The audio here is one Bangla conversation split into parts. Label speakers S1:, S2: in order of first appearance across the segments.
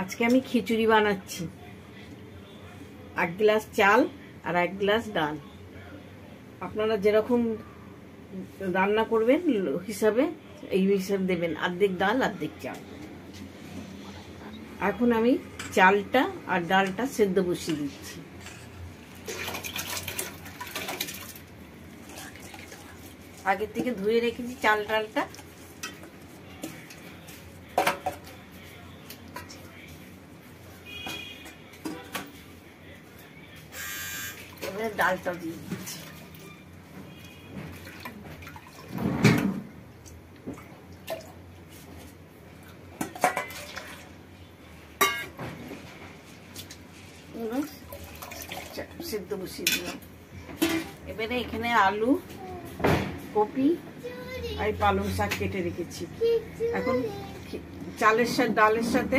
S1: আজকে আমি খিচুড়ি বানাচ্ছি। 1 গ্লাস চাল আর 1 গ্লাস ডাল। আপনারা যেরকম রান্না করবেন হিসাবে এই হিসাবে দেবেন, অর্ধেক ডাল অর্ধেক চাল। এখন আমি চালটা আর ডালটা সেদ্ধ বসিয়ে দিচ্ছি। আগে থেকে ধুয়ে রেখেছি চাল ডালটা। এবারে ডালটা দিয়ে দিচ্ছি। সেদ্ধ বসিয়ে দিলাম। এবারে এখানে আলু, কপি আর পালং শাক কেটে রেখেছি। এখন চালের সাথে ডালের সাথে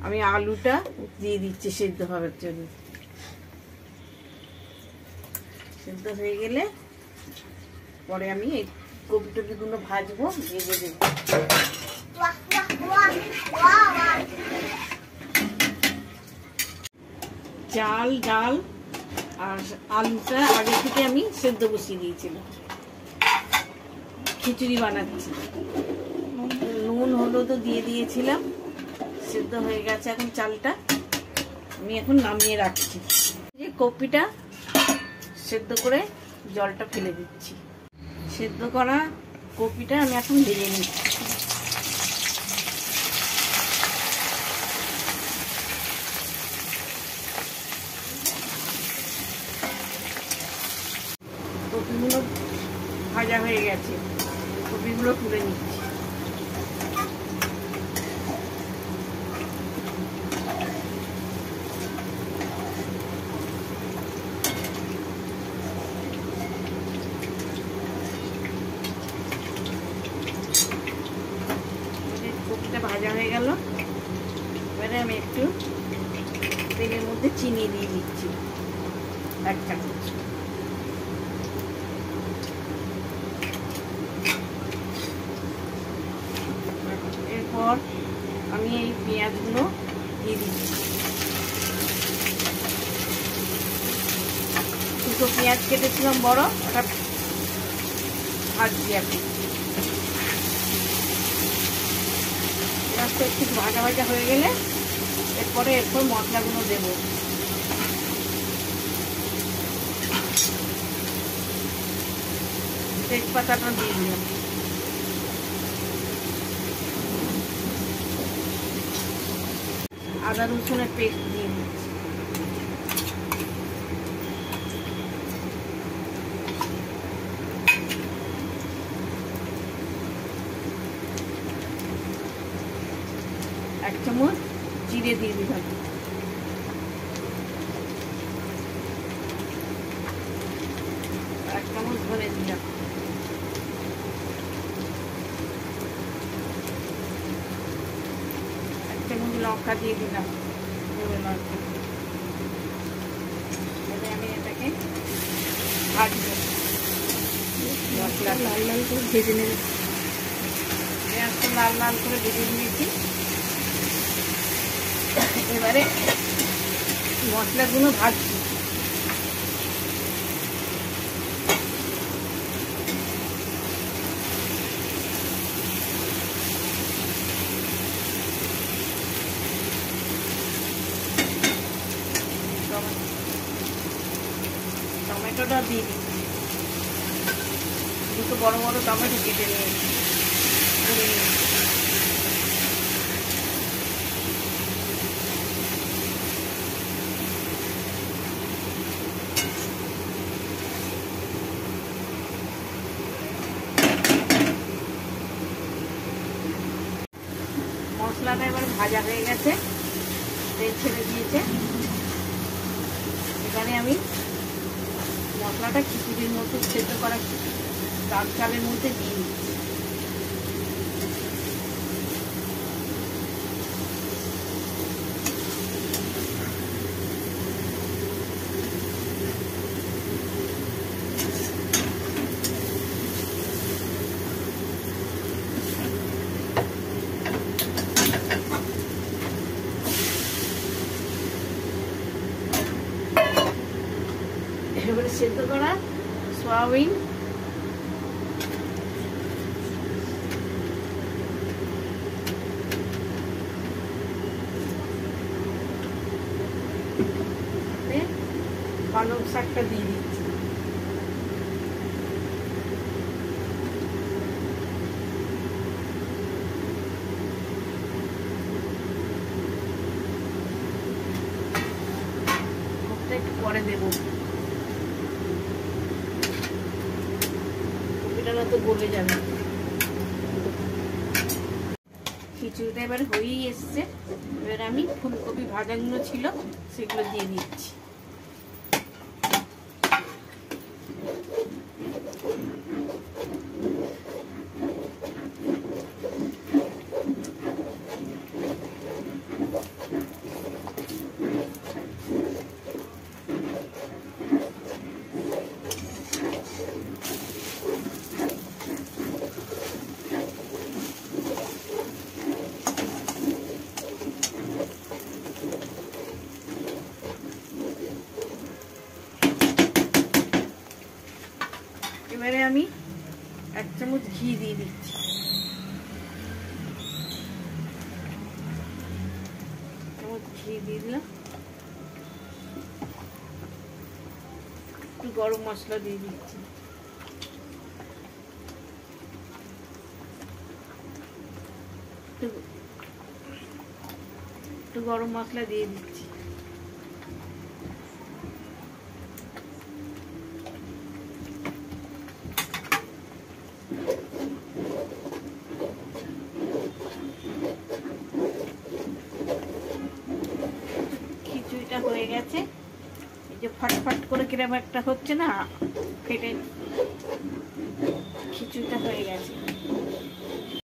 S1: আমি আলুটা দিয়ে দিচ্ছি সেদ্ধ হওয়ার জন্য। সেদ্ধ হয়ে গেলে পরে আমি এই কপি টপিগুলো ভাজবো, ভেজে দেবো। চাল ডাল আর আলুটা আগে থেকে আমি সেদ্ধ বসিয়ে দিয়েছিলাম। খিচুড়ি বানাচ্ছি। নুন হলুদও দিয়ে দিয়েছিলাম। সেদ্ধ হয়ে গেছে এখন চালটা। আমি এখন নামিয়ে রাখছি। যে কপিটা সেদ্ধ করে জলটা ফেলে দিচ্ছি। সেদ্ধ করা কপিটা আমি এখন ভেজে নিচ্ছি। কপিগুলো ভাজা হয়ে গেছে, কপিগুলো তুলে নিচ্ছি। কপিটা ভাজা হয়ে গেল। এবারে আমি একটু তেলের মধ্যে চিনি দিয়ে দিচ্ছি, 1 চামচ। এরপর আমি এই পেঁয়াজগুলো দিয়ে দিচ্ছি। দুটো পেঁয়াজ কেটেছিলাম বড়, ওটা ভাজছি এখন। পেঁয়াজটা একটু ভাজা ভাজা হয়ে গেলে এরপর মশলাগুলো দেব। তেজপাতাটা দিয়ে দিলাম। আদা রসুনের পেস্ট দিয়ে দিচ্ছি। এক চামচ জিরে দিয়ে দিলাম। এক চামচ ধনে দিলাম। লঙ্কা দিয়ে দিলাম, আমি এটাকে ভাজবো। মশলা লাল লাল করে ভেজে নেব। পেঁয়াজটা লাল লাল করে ভেজে নিয়েছি। এবারে মশলাগুলো ভাজছি। টমেটোটা দিয়ে দিচ্ছি। দুটো বড় বড় টমেটো কেটে নিয়েছি। মশলাটা এবার ভাজা হয়ে গেছে, তেল ছেড়ে দিয়েছে। এখানে আমি মশলাটা খিচুড়ির মতো সেদ্ধ করা ডাল চালের মধ্যে দিয়ে দিচ্ছি। এবারে সেদ্ধ করা সয়াবিন পালং শাকটা দিয়ে দিচ্ছি। একটু পরে দেবো, কপিটা না তো গলে যাবে। খিচুড়িটা এবার হয়েই এসছে। এবার আমি ফুলকপি ভাজাগুলো ছিল সেগুলো দিয়ে দিচ্ছি। এবারে আমি 1 চামচ ঘি দিয়ে দিচ্ছি। ঘি দিয়ে দিলাম, একটু গরম মশলা দিয়ে দিচ্ছি। একটু গরম মশলা দিয়ে দিচ্ছি। খিচুড়িটা হয়ে গেছে। এই যে ফটফট করে কিরকম একটা হচ্ছে না, ফেটে খিচুড়িটা হয়ে গেছে।